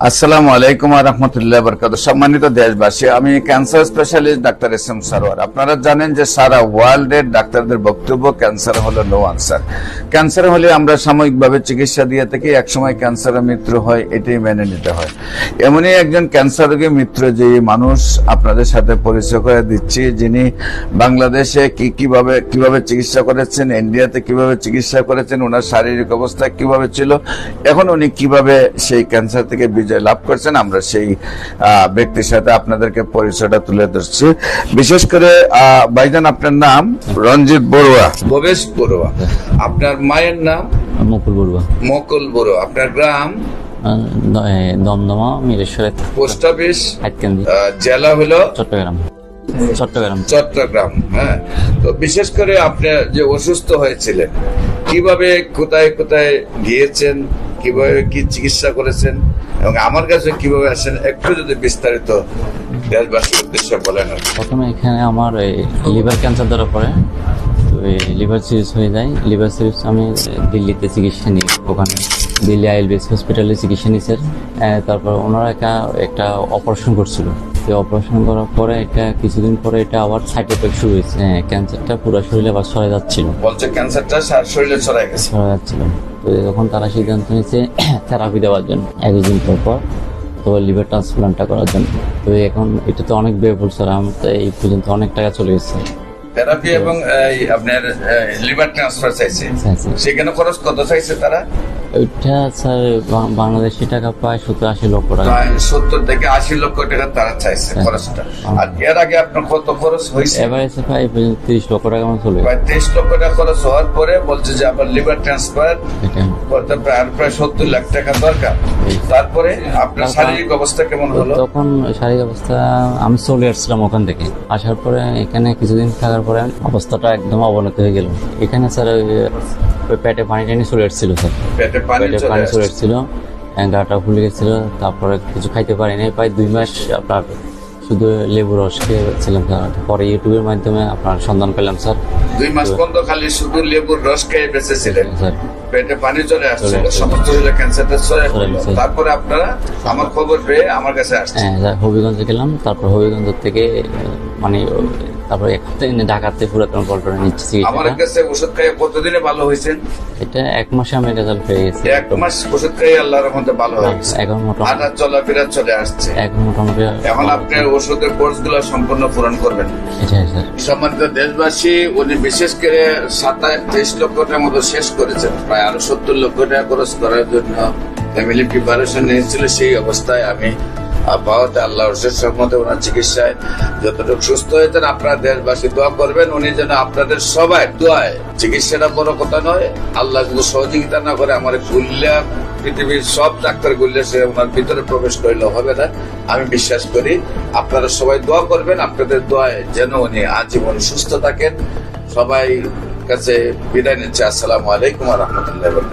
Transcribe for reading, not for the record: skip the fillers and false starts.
আসসালামু আলাইকুম ওয়া রাহমাতুল্লাহি ওয়া বারাকাতুহু। সম্মানিত দেশবাসী, আমি cancer specialist doctor SM. Sarwar. আপনারা জানেন যে সারা ওয়ার্ল্ডের ডাক্তারদের বক্তব্য ক্যান্সার হলো নো আনসার। ক্যান্সার হলে আমরা সাময়িকভাবে চিকিৎসা দিয়ে থাকি, একসময় ক্যান্সারের মৃত্যু হয়, এটাই মেনে নিতে হয়। এমনই একজন ক্যান্সার রোগী মিত্র যে মানুষ আপনাদের সাথে পরিচয় করে দিচ্ছি, যিনি বাংলাদেশে কিভাবে চিকিৎসা করেছেন, ইন্ডিয়াতে কিভাবে চিকিৎসা করেছেন, ওনার শারীরিক অবস্থা কিভাবে ছিল, এখন উনি কিভাবে সেই ক্যান্সার থেকে লাভ করছেন, আমরা সেই ব্যক্তির সাথে আপনাদেরকে পরিচয়টা তুলে ধরছি। বিশেষ করে ভাইজান, আপনার নাম রঞ্জিত বড়ুয়া, ভবেশ বড়ুয়া, আপনার মায়ের নাম মুকুল বড়ুয়া। মুকুল বড়ুয়া, আপনার গ্রাম দমদমা মিরেশ্বরে, পোস্ট অফিস হাটকান্দি, জেলা হলো চট্টগ্রাম। হ্যাঁ, তো বিশেষ করে আপনি যে অসুস্থ হয়েছিলেন, কিভাবে কোথায় কোথায় গিয়েছেন, কিভাবে কি চিকিৎসা করেছেন এবং আমার কাছে কিভাবে আসেন, একটু যদি বিস্তারিত দেশবাসীর উদ্দেশ্যে বলেন। প্রথমে এখানে আমার লিভার ক্যান্সার ধরা পড়ে, তো লিভার সিরিজ হয়ে যায়। লিভার সিরিজ আমি দিল্লিতে চিকিৎসা নিই, ওখানে দিল্লি আইএলবিএস হসপিটালে চিকিৎসা নিই স্যার। তারপর ওনারা একটা অপারেশন করছিল। সেই অপারেশন করার পরে কিছুদিন পরে এটা আবার সাইড এফেক্ট শুরু হয়েছে। ক্যান্সারটা পুরো শরীরে আবার ছড়ে যাচ্ছিল, বলছে ক্যান্সারটা শরীরে ছড়ায় যাচ্ছিল। তো তখন তারা সিদ্ধান্ত নিয়েছে থেরাপি দেওয়ার জন্য, একদিন পর তো লিভার ট্রান্সপ্লান্টটা করার জন্য। তো এখন এটা তো অনেক ব্যয়বহুল স্যার, আমার তো এই পর্যন্ত অনেক টাকা চলে গেছে। থেরাপি এবং আপনার লিভার ট্রান্সফার চাইছে, সেখানে খরচ কত চাইছে তারা? ওইটা স্যার বাংলাদেশি টাকা প্রায় 70-80 লক্ষ টাকা। 70 থেকে 80 লক্ষ টাকা তারা চাইছে খরচটা। আর এর আগে আপনার কত খরচ হয়েছে? এবার এসে প্রায় 30 লক্ষ টাকা মতো চলে। প্রায় 30 লক্ষ টাকা খরচ হওয়ার পরে বলছে যে আমার লিভার ট্রান্সফার করতে প্রায় 70 লাখ টাকা দরকার। তারপরে আপনার শারীরিক অবস্থা কেমন হলো? তখন শারীরিক অবস্থা, আমি চলে আসছিলাম ওখান থেকে। আসার পরে এখানে কিছুদিন থাকার পরে অবস্থাটা একদম অবনতি হয়ে গেল। এখানে স্যার পেটে পানি টানি চলে আসছিল স্যার, পেটে পানি চলে আসছিল, গাটা ফুলে গেছিল। তারপরে কিছু খাইতে পারিনি, প্রায় 2 মাস আপনার শুধু লেবু রস খেয়েছিলাম স্যার। পরে ইউটিউবের মাধ্যমে আপনার সন্ধান পেলাম স্যার। 2 মাস পর্যন্ত খালি শুধু লেবুর রস খেয়ে বেঁচেছিলেন স্যার, পেটে পানি চলে আসছিল, সমস্ত শরীরে ক্যান্সারটা ছড়ে গেল। তারপরে আপনারা আমার খবর পেয়ে আমার কাছে আসছেন। হ্যাঁ, হবিগঞ্জে গেলাম। তারপর হবিগঞ্জ থেকে মানে তারপরে ঢাকাতে পুরাতন পল্টনে নিচ্ছি। আমার কাছে ওষুধ খাইয়ে কতদিনে ভালো হয়েছেন? এটা 1 মাসে আমি রেজাল্ট পেয়ে গেছি। 1 মাস ওষুধ খাইয়ে আল্লাহর রহমতে ভালো হয়ে গেছে। এখন মোটামুটি হাঁটা চলাফেরা চলে আসছে। এখন মোটামুটি এখন আপনার ওষুধের কোর্স গুলো সম্পূর্ণ পূরণ করবেন। এটাই স্যার। সম্মানিত দেশবাসী, উনি বিশেষ করে 27 লক্ষ টাকার মতো শেষ করেছেন। প্রায় আরো 70 লক্ষ টাকা খরচ করার জন্য ফ্যামিলি প্রিপারেশন নিয়েছিল। সেই অবস্থায় আমি পাওয়াতে আল্লাহর সহমতে ওনার চিকিৎসায় যতটুকু সুস্থ হয়েছেন। আপনারা দেশবাসী দোয়া করবেন, উনি যেন আপনাদের সবাই দোয়ায়, চিকিৎসাটা বড় কথা নয়, আল্লাহ যদি সহযোগিতা না করে আমার গুল্লা পৃথিবীর সব ডাক্তার গুল্লা সে ওনার ভিতরে প্রবেশ করলে হবে না, আমি বিশ্বাস করি। আপনারা সবাই দোয়া করবেন, আপনাদের দোয়ায় যেন উনি আজীবন সুস্থ থাকেন। সবাই কাছে বিদায় নিচ্ছে। আসসালামু আলাইকুম ওয়া রাহমাতুল্লাহি ওয়া বারাকাতুহু।